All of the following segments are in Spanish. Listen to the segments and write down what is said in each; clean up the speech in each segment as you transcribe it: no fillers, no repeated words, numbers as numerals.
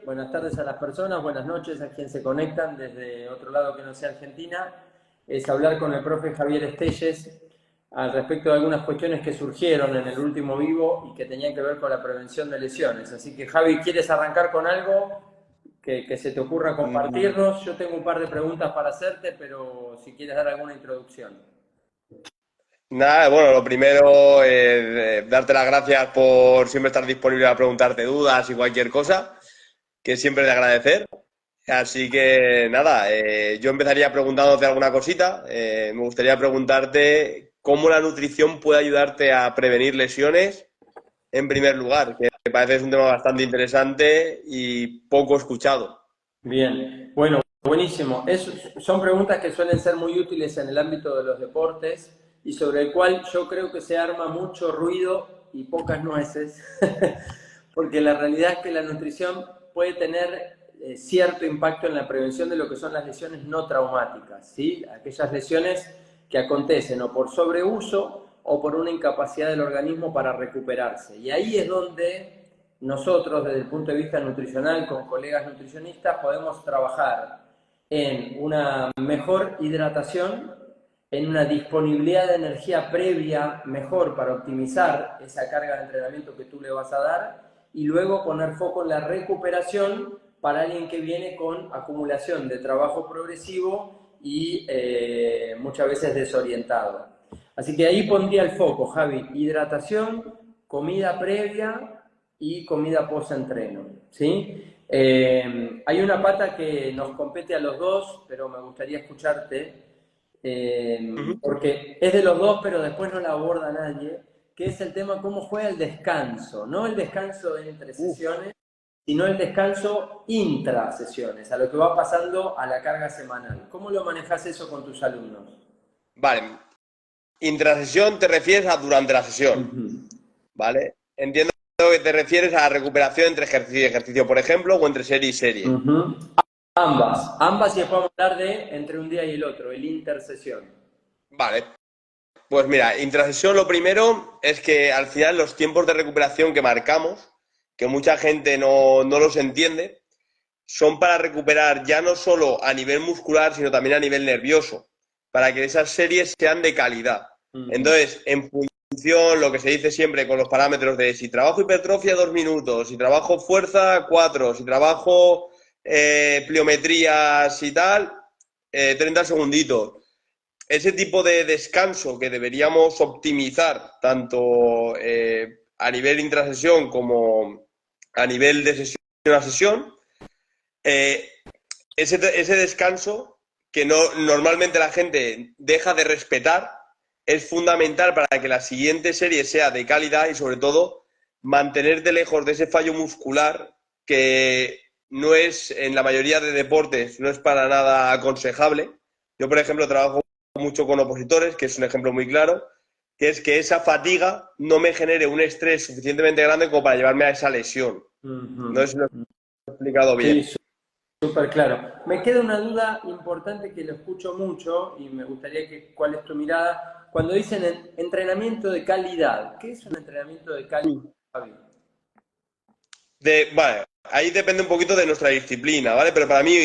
buenas tardes a las personas, buenas noches a quienes se conectan desde otro lado que no sea Argentina. Es hablar con el profe Javier Estelles al respecto de algunas cuestiones que surgieron en el último vivo y que tenían que ver con la prevención de lesiones. Así que, Javi, ¿quieres arrancar con algo que se te ocurra compartirnos? Yo tengo un par de preguntas para hacerte, pero si quieres dar alguna introducción. Nada, bueno, lo primero es darte las gracias por siempre estar disponible a preguntarte dudas y cualquier cosa, que siempre es de agradecer. Así que nada, yo empezaría preguntándote alguna cosita. Me gustaría preguntarte cómo la nutrición puede ayudarte a prevenir lesiones en primer lugar, que me parece es un tema bastante interesante y poco escuchado. Bien, bueno, buenísimo. Son preguntas que suelen ser muy útiles en el ámbito de los deportes y sobre el cual yo creo que se arma mucho ruido y pocas nueces, porque la realidad es que la nutrición puede tener cierto impacto en la prevención de lo que son las lesiones no traumáticas, ¿sí? Aquellas lesiones que acontecen o por sobreuso o por una incapacidad del organismo para recuperarse. Y ahí es donde nosotros, desde el punto de vista nutricional, con colegas nutricionistas, podemos trabajar en una mejor hidratación, en una disponibilidad de energía previa mejor para optimizar esa carga de entrenamiento que tú le vas a dar y luego poner foco en la recuperación para alguien que viene con acumulación de trabajo progresivo y muchas veces desorientado. Así que ahí pondría el foco, Javi, hidratación, comida previa y comida post-entreno, ¿sí? Hay una pata que nos compete a los dos, pero me gustaría escucharte, Ujú. porque es de los dos, pero después no la aborda nadie, que es el tema cómo juega el descanso, no el descanso entre sesiones, sino el descanso intra sesiones, a lo que va pasando a la carga semanal. ¿Cómo lo manejas eso con tus alumnos? Vale, intrasesión te refieres a durante la Uh sesión, -huh. ¿vale? Entiendo que te refieres a la recuperación entre ejercicio y ejercicio, por ejemplo, o entre serie y Uh serie. -huh. Ambas y después vamos a hablar de entre un día y el otro, el intersesión. Vale, pues mira, intrasesión lo primero es que al final los tiempos de recuperación que marcamos, que mucha gente no los entiende, son para recuperar ya no solo a nivel muscular, sino también a nivel nervioso, para que esas series sean de calidad. Uh -huh. Entonces, en función, lo que se dice siempre con los parámetros de si trabajo hipertrofia 2 minutos, si trabajo fuerza 4, si trabajo pliometrías y tal, 30 segunditos. Ese tipo de descanso que deberíamos optimizar tanto a nivel intrasesión como a nivel de sesión a sesión, eh, ese descanso que normalmente la gente deja de respetar es fundamental para que la siguiente serie sea de calidad y sobre todo mantenerte lejos de ese fallo muscular que no es, en la mayoría de deportes, no es para nada aconsejable. Yo, por ejemplo, trabajo mucho con opositores, que es un ejemplo muy claro, que es que esa fatiga no me genere un estrés suficientemente grande como para llevarme a esa lesión. Uh No sé si lo -huh. he explicado bien. Sí, súper claro. Me queda una duda importante que lo escucho mucho y me gustaría que cuál es tu mirada. Cuando dicen entrenamiento de calidad, ¿qué es un entrenamiento de calidad, Javi? Vale, ahí depende un poquito de nuestra disciplina, ¿vale? Pero para mí,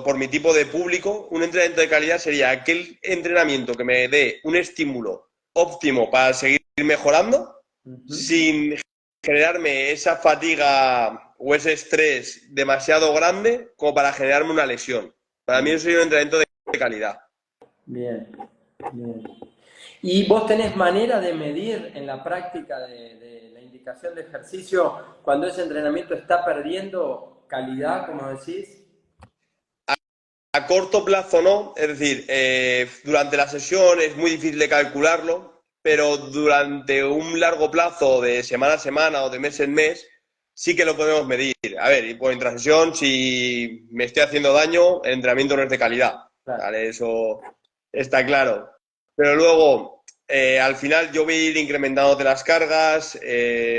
por mi tipo de público, un entrenamiento de calidad sería aquel entrenamiento que me dé un estímulo óptimo para seguir mejorando, Uh -huh. sin generarme esa fatiga o ese estrés demasiado grande como para generarme una lesión. Para mí eso sería un entrenamiento de calidad. Bien, bien. ¿Y vos tenés manera de medir en la práctica de la indicación de ejercicio cuando ese entrenamiento está perdiendo calidad, como decís? A corto plazo no, es decir, durante la sesión es muy difícil de calcularlo, pero durante un largo plazo de semana a semana o de mes en mes sí que lo podemos medir. A ver, y por intrasesión, si me estoy haciendo daño, el entrenamiento no es de calidad, Claro. ¿vale? Eso está claro. Pero luego, al final yo voy a ir incrementándote las cargas,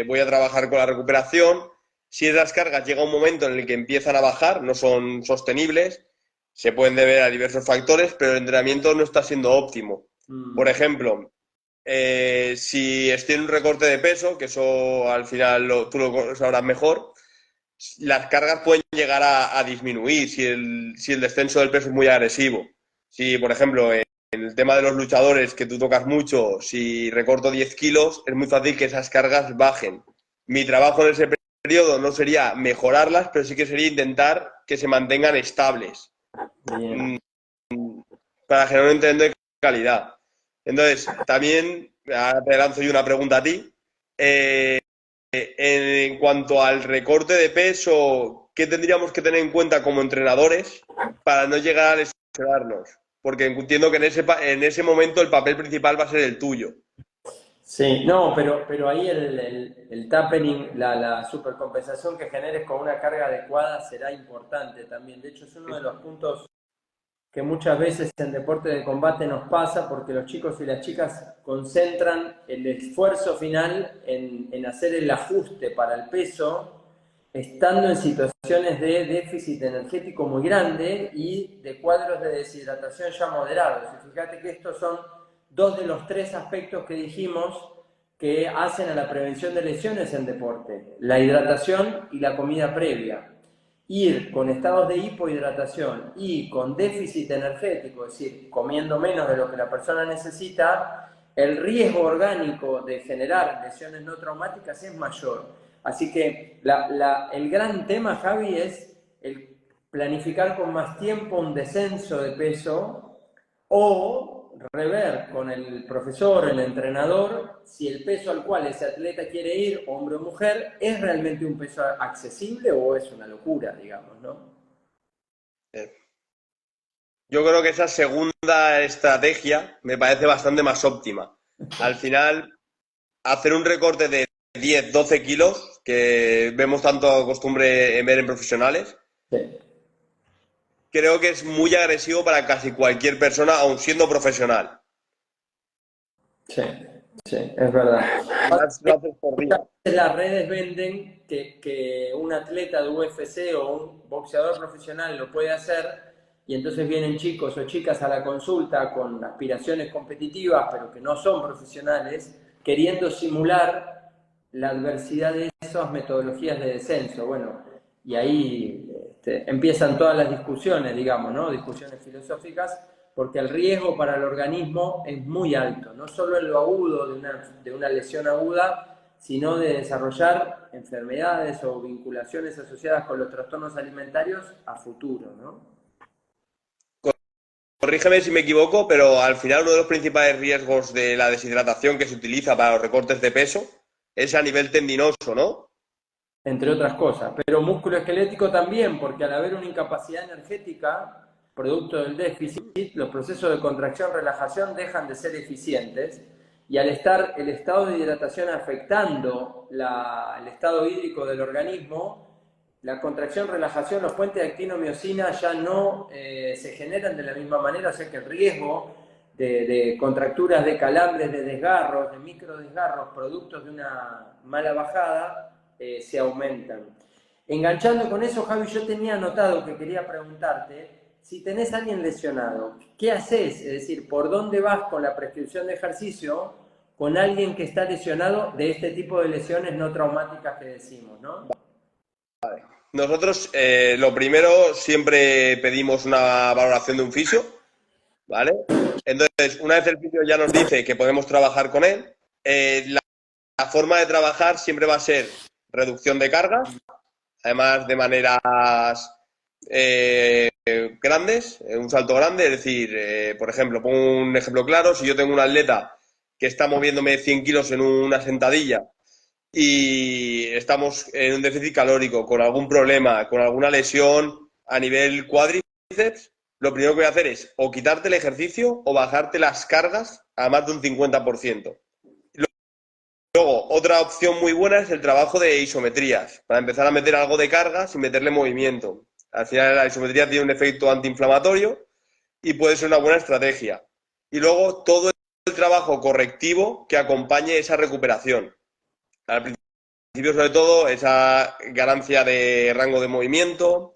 voy a trabajar con la recuperación. Si esas cargas llega un momento en el que empiezan a bajar, no son sostenibles, se pueden deber a diversos factores, pero el entrenamiento no está siendo óptimo. Por Mm, ejemplo, si estoy en un recorte de peso, que eso al final tú lo sabrás mejor, las cargas pueden llegar a disminuir si el descenso del peso es muy agresivo. Si, por ejemplo, en el tema de los luchadores que tú tocas mucho, si recorto 10 kilos, es muy fácil que esas cargas bajen. Mi trabajo en ese periodo no sería mejorarlas, pero sí que sería intentar que se mantengan estables. Bien. Para generar un entrenamiento de calidad. Entonces, también, ahora te lanzo yo una pregunta a ti. En cuanto al recorte de peso, ¿qué tendríamos que tener en cuenta como entrenadores para no llegar a lesionarnos? Porque entiendo que en ese momento el papel principal va a ser el tuyo. Sí, no, pero ahí el tapering, la supercompensación que generes con una carga adecuada será importante también. De hecho, es uno de los puntos que muchas veces en deporte de combate nos pasa porque los chicos y las chicas concentran el esfuerzo final en hacer el ajuste para el peso, estando en situaciones de déficit energético muy grande y de cuadros de deshidratación ya moderados. Y fíjate que estos son dos de los tres aspectos que dijimos que hacen a la prevención de lesiones en deporte: la hidratación y la comida previa. Ir con estados de hipohidratación y con déficit energético, es decir, comiendo menos de lo que la persona necesita, el riesgo orgánico de generar lesiones no traumáticas es mayor. Así que el gran tema, Javi, es el planificar con más tiempo un descenso de peso o rever con el profesor, el entrenador, si el peso al cual ese atleta quiere ir, hombre o mujer, es realmente un peso accesible o es una locura, digamos, ¿no? Yo creo que esa segunda estrategia me parece bastante más óptima. Al final, hacer un recorte de 10, 12 kilos, que vemos tanto costumbre en ver en profesionales, Sí, creo que es muy agresivo para casi cualquier persona, aun siendo profesional. sí, sí, es verdad. Y más lo haces por día. Las redes venden que un atleta de UFC o un boxeador profesional lo puede hacer y entonces vienen chicos o chicas a la consulta con aspiraciones competitivas pero que no son profesionales queriendo simular la adversidad de esas metodologías de descenso. Bueno, y ahí empiezan todas las discusiones, digamos, ¿no? Discusiones filosóficas, porque el riesgo para el organismo es muy alto, no solo en lo agudo de una lesión aguda, sino de desarrollar enfermedades o vinculaciones asociadas con los trastornos alimentarios a futuro, ¿no? Corrígeme si me equivoco, pero al final uno de los principales riesgos de la deshidratación que se utiliza para los recortes de peso es a nivel tendinoso, ¿no? Entre otras cosas. Pero músculo esquelético también, porque al haber una incapacidad energética, producto del déficit, los procesos de contracción-relajación dejan de ser eficientes y al estar el estado de hidratación afectando el estado hídrico del organismo, la contracción-relajación, los puentes de actinomiosina ya no se generan de la misma manera, o sea que el riesgo de contracturas, de calambres, de desgarros, de microdesgarros, productos de una mala bajada, se aumentan. Enganchando con eso, Javi, yo tenía anotado que quería preguntarte, si tenés a alguien lesionado, ¿qué haces? Es decir, ¿por dónde vas con la prescripción de ejercicio con alguien que está lesionado de este tipo de lesiones no traumáticas que decimos, ¿no? Nosotros, lo primero, siempre pedimos una valoración de un fisio, ¿vale? Entonces, una vez el fisio ya nos dice que podemos trabajar con él, la forma de trabajar siempre va a ser reducción de cargas, además de maneras grandes, un salto grande, es decir, por ejemplo, pongo un ejemplo claro, si yo tengo un atleta que está moviéndome 100 kilos en una sentadilla y estamos en un déficit calórico, con algún problema, con alguna lesión a nivel cuádriceps, lo primero que voy a hacer es o quitarte el ejercicio o bajarte las cargas a más de un 50%. Luego, otra opción muy buena es el trabajo de isometrías, para empezar a meter algo de carga sin meterle movimiento. Al final la isometría tiene un efecto antiinflamatorio y puede ser una buena estrategia. Y luego todo el trabajo correctivo que acompañe esa recuperación. Al principio, sobre todo, esa ganancia de rango de movimiento,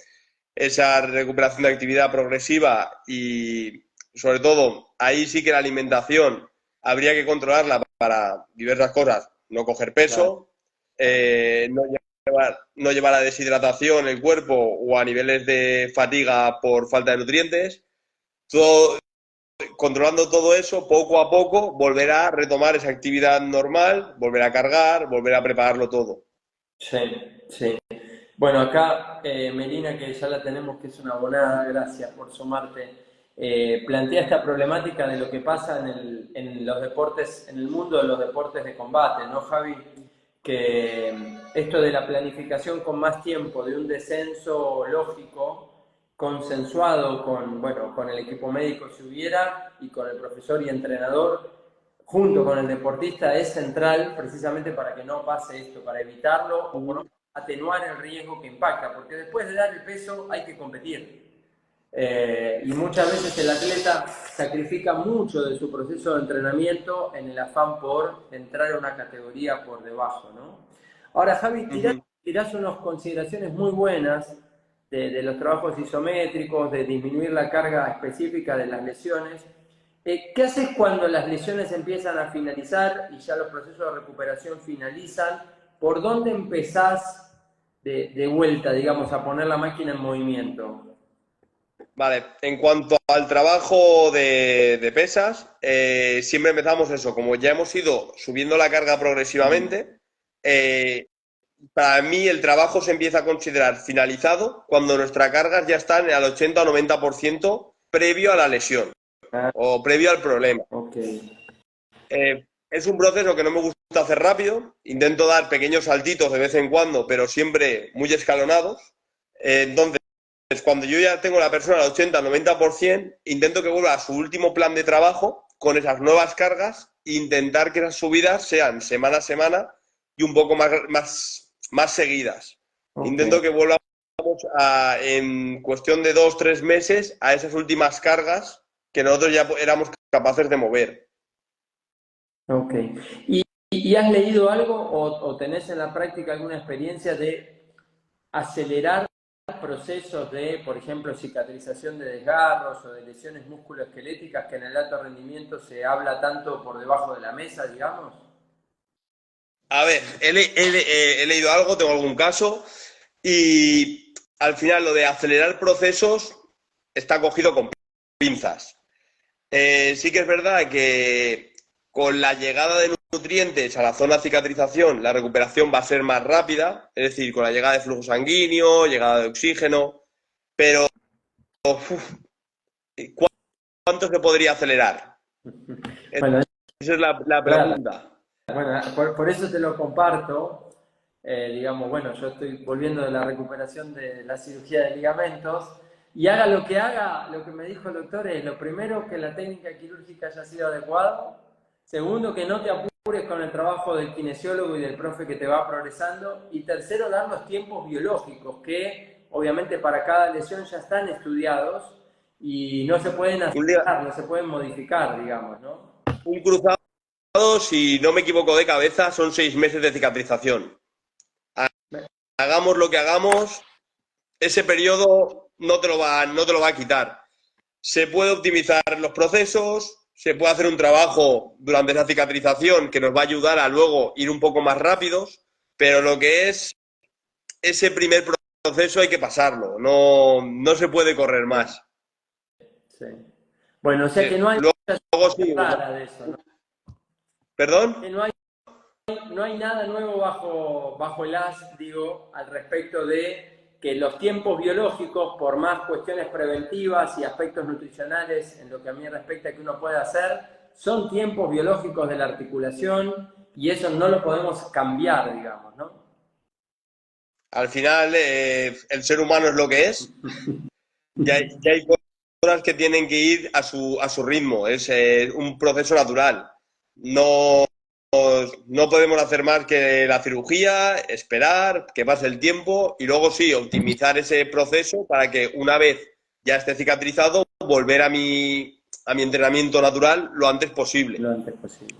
esa recuperación de actividad progresiva y, sobre todo, ahí sí que la alimentación habría que controlarla para diversas cosas. No coger peso, no no llevar a deshidratación el cuerpo o a niveles de fatiga por falta de nutrientes. Todo, controlando todo eso, poco a poco volverá a retomar esa actividad normal, volver a cargar, volver a prepararlo todo. Sí, sí. Bueno, acá Melina, que ya la tenemos, que es una abonada, gracias por sumarte, plantea esta problemática de lo que pasa en los deportes, en el mundo de los deportes de combate, ¿no, Javi? Que esto de la planificación con más tiempo, de un descenso lógico, consensuado con, bueno, con el equipo médico si hubiera, y con el profesor y entrenador, junto con el deportista, es central precisamente para que no pase esto, para evitarlo o por lo menos atenuar el riesgo que impacta, porque después de dar el peso hay que competir. Y muchas veces el atleta sacrifica mucho de su proceso de entrenamiento en el afán por entrar a una categoría por debajo, ¿no? Ahora, Javi, tirás unas consideraciones muy buenas de los trabajos isométricos, de disminuir la carga específica de las lesiones. ¿Qué haces cuando las lesiones empiezan a finalizar y ya los procesos de recuperación finalizan? ¿Por dónde empezás de vuelta, digamos, a poner la máquina en movimiento? Vale, en cuanto al trabajo de pesas, siempre empezamos eso, como ya hemos ido subiendo la carga progresivamente, para mí el trabajo se empieza a considerar finalizado cuando nuestras cargas ya están al 80 o 90% previo a la lesión o previo al problema. Okay. Es un proceso que no me gusta hacer rápido, intento dar pequeños saltitos de vez en cuando, pero siempre muy escalonados. Entonces, cuando yo ya tengo la persona al 80-90%, intento que vuelva a su último plan de trabajo con esas nuevas cargas e intentar que esas subidas sean semana a semana y un poco más seguidas. Okay. Intento que volvamos en cuestión de 2-3 meses a esas últimas cargas que nosotros ya éramos capaces de mover. Ok. ¿Y has leído algo o tenés en la práctica alguna experiencia de acelerar procesos de, por ejemplo, cicatrización de desgarros o de lesiones musculoesqueléticas que en el alto rendimiento se habla tanto por debajo de la mesa, digamos? A ver, he leído algo, tengo algún caso y al final lo de acelerar procesos está cogido con pinzas. Sí que es verdad que con la llegada de nutrientes a la zona de cicatrización, la recuperación va a ser más rápida, es decir, con la llegada de flujo sanguíneo, llegada de oxígeno, pero ¿cuánto se podría acelerar? Bueno, Esa es la claro. pregunta. Bueno, por eso te lo comparto. Digamos, bueno, yo estoy volviendo de la recuperación de la cirugía de ligamentos y haga, lo que me dijo el doctor es, lo primero, que la técnica quirúrgica haya sido adecuada. Segundo, que no te apures con el trabajo del kinesiólogo y del profe que te va progresando. Y tercero, dar los tiempos biológicos, que obviamente para cada lesión ya están estudiados y no se pueden acelerar, no se pueden modificar, digamos, ¿no? Un cruzado, si no me equivoco de cabeza, son 6 meses de cicatrización. Hagamos lo que hagamos, ese periodo no te lo va a quitar. Se puede optimizar los procesos, se puede hacer un trabajo durante esa cicatrización que nos va a ayudar a luego ir un poco más rápidos, pero lo que es ese primer proceso hay que pasarlo, no se puede correr más. Sí. Bueno, o sea que no hay luego sí, rara de eso, ¿no? ¿Perdón? Que no hay nada nuevo bajo el as, digo, al respecto de que los tiempos biológicos, por más cuestiones preventivas y aspectos nutricionales en lo que a mí respecta que uno puede hacer, son tiempos biológicos de la articulación y eso no lo podemos cambiar, digamos, ¿no? Al final, el ser humano es lo que es. Ya hay cosas que tienen que ir a su ritmo. Es un proceso natural. No podemos hacer más que la cirugía, esperar, que pase el tiempo y luego sí, optimizar ese proceso para que una vez ya esté cicatrizado, volver a mi entrenamiento natural lo antes posible. Lo antes posible.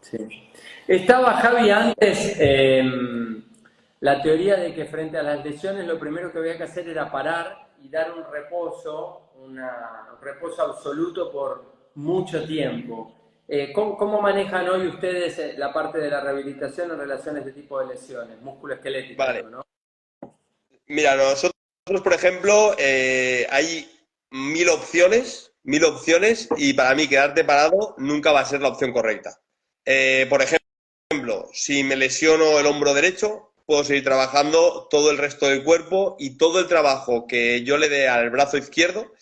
Sí. Estaba Javi antes la teoría de que frente a las lesiones lo primero que había que hacer era parar y dar un reposo absoluto por mucho tiempo. ¿Cómo manejan hoy ustedes la parte de la rehabilitación en relación a este tipo de lesiones? Musculoesqueléticas, Vale. digo, ¿no? Mira, nosotros, por ejemplo, hay mil opciones, y para mí quedarte parado nunca va a ser la opción correcta. Por ejemplo, si me lesiono el hombro derecho, puedo seguir trabajando todo el resto del cuerpo y todo el trabajo que yo le dé al brazo izquierdo.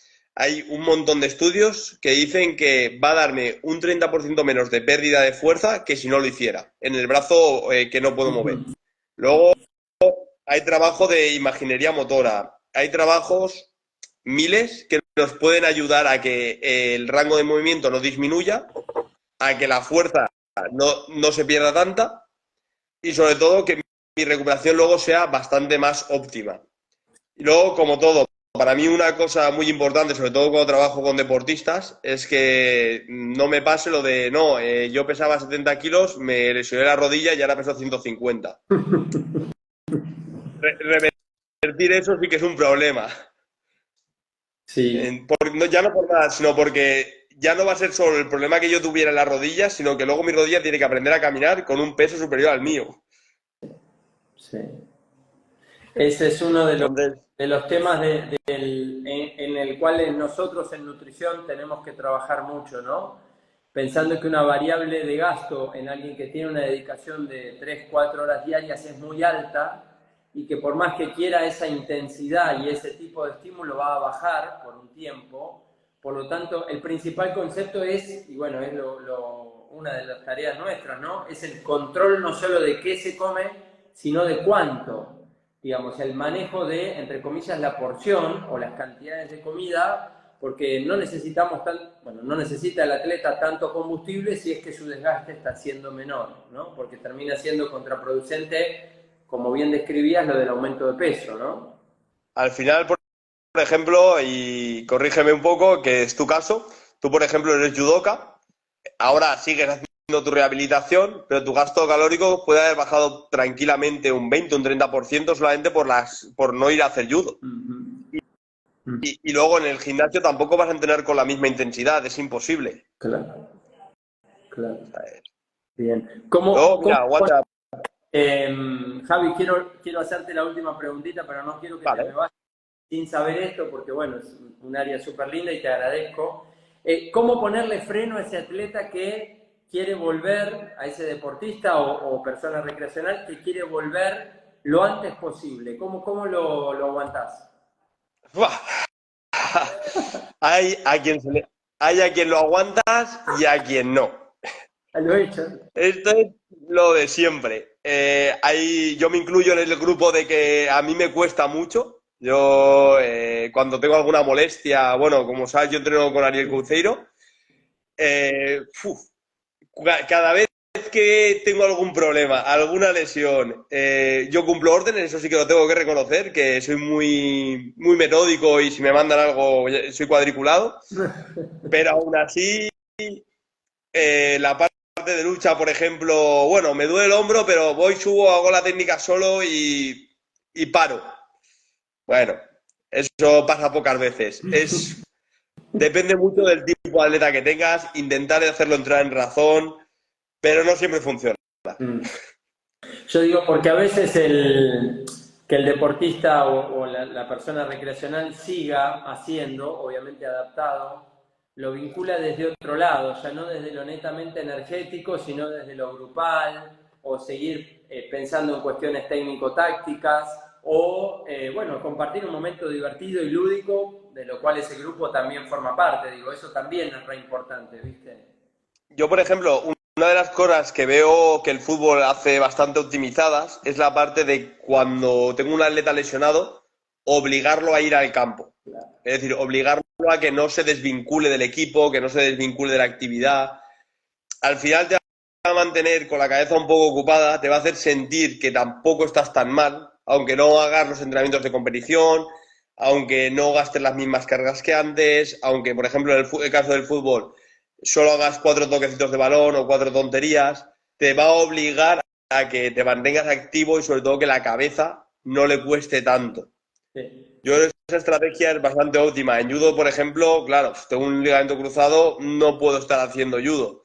Hay un montón de estudios que dicen que va a darme un 30% menos de pérdida de fuerza que si no lo hiciera en el brazo que no puedo mover. Ujú. Luego hay trabajo de imaginería motora, hay trabajos miles que nos pueden ayudar a que el rango de movimiento no disminuya, a que la fuerza no se pierda tanta y sobre todo que mi recuperación luego sea bastante más óptima. Y luego, como todo, para mí una cosa muy importante, sobre todo cuando trabajo con deportistas, es que no me pase lo de, no, yo pesaba 70 kilos, me lesioné la rodilla y ahora peso 150. Revertir eso sí que es un problema. Sí, Ya no por nada, sino porque ya no va a ser solo el problema que yo tuviera en la rodilla, sino que luego mi rodilla tiene que aprender a caminar con un peso superior al mío. sí. Ese es uno Entonces, de los temas en el cual nosotros en nutrición tenemos que trabajar mucho, ¿no? Pensando que una variable de gasto en alguien que tiene una dedicación de 3 4 horas diarias es muy alta y que por más que quiera esa intensidad y ese tipo de estímulo va a bajar por un tiempo. Por lo tanto, el principal concepto es, y bueno, es una de las tareas nuestras, ¿no? Es el control no solo de qué se come, sino de cuánto. Digamos, el manejo de, entre comillas, la porción o las cantidades de comida, porque no necesitamos bueno, no necesita el atleta tanto combustible si es que su desgaste está siendo menor, ¿no? Porque termina siendo contraproducente, como bien describías, lo del aumento de peso, ¿no? al final, por ejemplo, y corrígeme un poco, que es tu caso, tú, por ejemplo, eres judoka, ahora sigues haciendo tu rehabilitación, pero tu gasto calórico puede haber bajado tranquilamente un 20, un 30% solamente por no ir a hacer judo. Uh -huh. Y luego en el gimnasio tampoco vas a entrenar con la misma intensidad, es imposible. Claro, claro. ¿Sabes? Bien. Luego, mira, aguanta. Javi, quiero hacerte la última preguntita, pero no quiero que te me Vale. vayas sin saber esto, porque bueno, es un área súper linda y te agradezco. ¿Cómo ponerle freno a ese atleta que quiere volver, a ese deportista o persona recreacional que quiere volver lo antes posible? ¿Cómo lo aguantás? Buah. Hay hay a quien lo aguantas y a quien no. Lo he hecho. Esto es lo de siempre. Yo me incluyo en el grupo de que a mí me cuesta mucho. Yo, cuando tengo alguna molestia, bueno, como sabes, yo entreno con Ariel Couceiro. eh, uf, Cada vez que tengo algún problema, alguna lesión, yo cumplo órdenes, eso sí que lo tengo que reconocer, que soy muy metódico y si me mandan algo soy cuadriculado, pero aún así la parte de lucha, por ejemplo, bueno, me duele el hombro, pero voy, subo, hago la técnica solo y paro. Bueno, eso pasa pocas veces. Depende mucho del tipo de atleta que tengas, intentar hacerlo entrar en razón, pero no siempre funciona. Yo digo, porque a veces que el deportista o la persona recreacional siga haciendo, obviamente adaptado, lo vincula desde otro lado, ya no desde lo netamente energético, sino desde lo grupal, o seguir pensando en cuestiones técnico-tácticas, o, bueno, compartir un momento divertido y lúdico, de lo cual ese grupo también forma parte. Digo, eso también es re importante, ¿viste? Yo, por ejemplo, una de las cosas que veo que el fútbol hace bastante optimizadas es la parte de cuando tengo un atleta lesionado, obligarlo a ir al campo. Es decir, obligarlo a que no se desvincule del equipo, que no se desvincule de la actividad. Al final te va a mantener con la cabeza un poco ocupada, te va a hacer sentir que tampoco estás tan mal, aunque no hagas los entrenamientos de competición, aunque no gastes las mismas cargas que antes, aunque, por ejemplo, en el caso del fútbol, solo hagas 4 toquecitos de balón o 4 tonterías, te va a obligar a que te mantengas activo y sobre todo que la cabeza no le cueste tanto. Sí. Yo creo que esa estrategia es bastante óptima. En judo, por ejemplo, claro, tengo un ligamento cruzado, no puedo estar haciendo judo.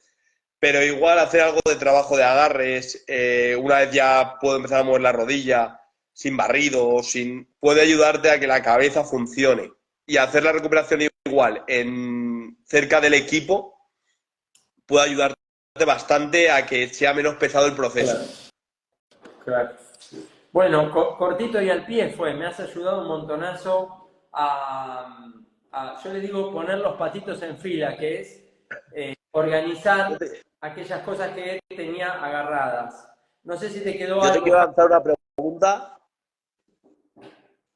pero igual hacer algo de trabajo de agarres, una vez ya puedo empezar a mover la rodilla, sin barrido, puede ayudarte a que la cabeza funcione. Y hacer la recuperación igual cerca del equipo puede ayudarte bastante a que sea menos pesado el proceso. Claro, claro. Bueno, cortito y al pie fue, me has ayudado un montonazo yo le digo poner los patitos en fila, que es organizar aquellas cosas que tenía agarradas. No sé si te quedó Yo te algo. quiero lanzar una pregunta.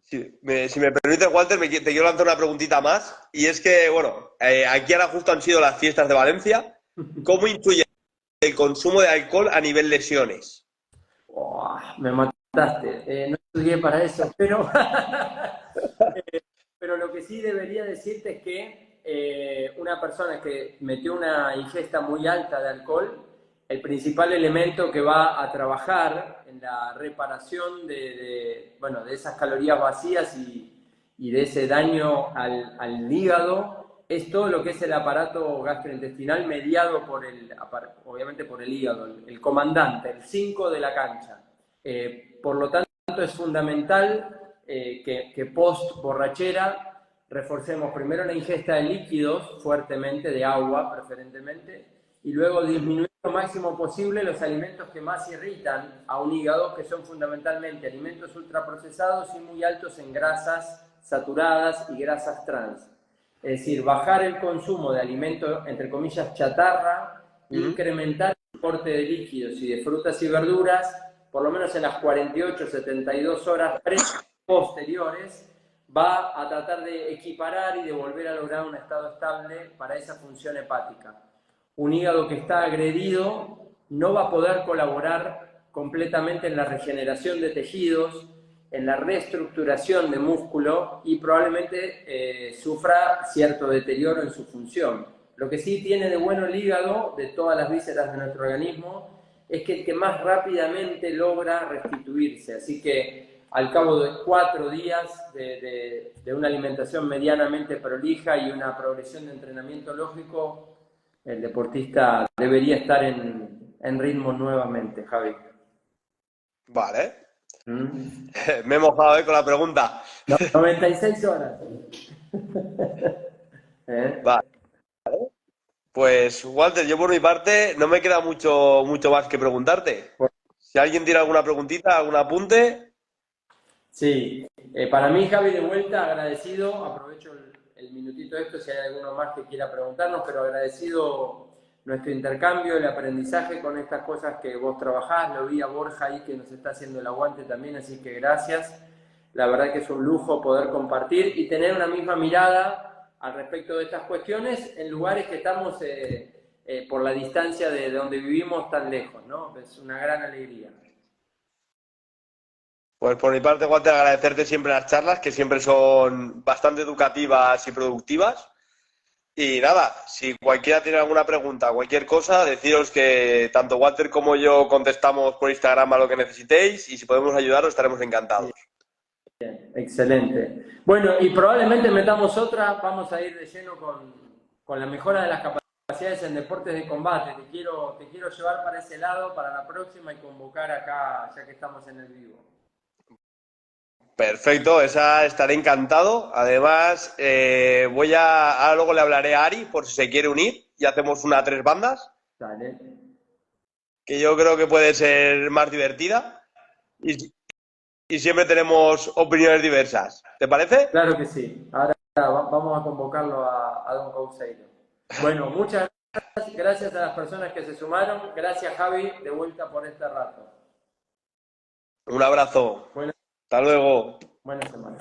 Si me permites, Walter, te quiero lanzar una preguntita más. Y es que, bueno, aquí ahora justo han sido las fiestas de Valencia. ¿Cómo influye el consumo de alcohol a nivel lesiones? Oh, me mataste. No estudié para eso, pero, pero lo que sí debería decirte es que una persona que metió una ingesta muy alta de alcohol, el principal elemento que va a trabajar en la reparación bueno, de esas calorías vacías y de ese daño al hígado es todo lo que es el aparato gastrointestinal mediado obviamente por el hígado, el comandante, el 5 de la cancha. Por lo tanto, es fundamental que post borrachera reforcemos primero la ingesta de líquidos fuertemente, de agua preferentemente, y luego disminuir lo máximo posible los alimentos que más irritan a un hígado, que son fundamentalmente alimentos ultraprocesados y muy altos en grasas saturadas y grasas trans. Es decir, bajar el consumo de alimentos, entre comillas, chatarra, incrementar el aporte de líquidos y de frutas y verduras, por lo menos en las 48-72 horas posteriores, va a tratar de equiparar y de volver a lograr un estado estable para esa función hepática. Un hígado que está agredido no va a poder colaborar completamente en la regeneración de tejidos, en la reestructuración de músculo y probablemente sufra cierto deterioro en su función. Lo que sí tiene de bueno el hígado, de todas las vísceras de nuestro organismo, es que el que más rápidamente logra restituirse. Así que al cabo de 4 días de una alimentación medianamente prolija y una progresión de entrenamiento lógico, el deportista debería estar en ritmo nuevamente, Javi. Vale. Me he mojado con la pregunta. 96 horas. Vale. Pues, Walter, yo por mi parte no me queda mucho más que preguntarte. Si alguien tiene alguna preguntita, algún apunte. Sí, para mí, Javi, de vuelta, agradecido, aprovecho el minutito esto si hay alguno más que quiera preguntarnos, pero agradecido nuestro intercambio, el aprendizaje con estas cosas que vos trabajás, lo vi a Borja ahí que nos está haciendo el aguante también, así que gracias. La verdad que es un lujo poder compartir y tener una misma mirada al respecto de estas cuestiones en lugares que estamos por la distancia de donde vivimos tan lejos, ¿no? Es una gran alegría. Pues por mi parte, Walter, agradecerte siempre las charlas, que siempre son bastante educativas y productivas. Y nada, si cualquiera tiene alguna pregunta, cualquier cosa, deciros que tanto Walter como yo contestamos por Instagram a lo que necesitéis y si podemos ayudaros estaremos encantados. Bien, excelente. Bueno, y probablemente metamos otra, vamos a ir de lleno con la mejora de las capacidades en deportes de combate. Te quiero llevar para ese lado, para la próxima y convocar acá, ya que estamos en el vivo. Perfecto, esa estaré encantado. Además, ahora luego le hablaré a Ari por si se quiere unir y hacemos una 3 bandas. Dale. Que yo creo que puede ser más divertida y siempre tenemos opiniones diversas. ¿Te parece? Claro que sí. Ahora vamos a convocarlo a Don Couseiro. Bueno, muchas gracias a las personas que se sumaron. Gracias, Javi, de vuelta por este rato. Un abrazo. Buena Hasta luego. semana.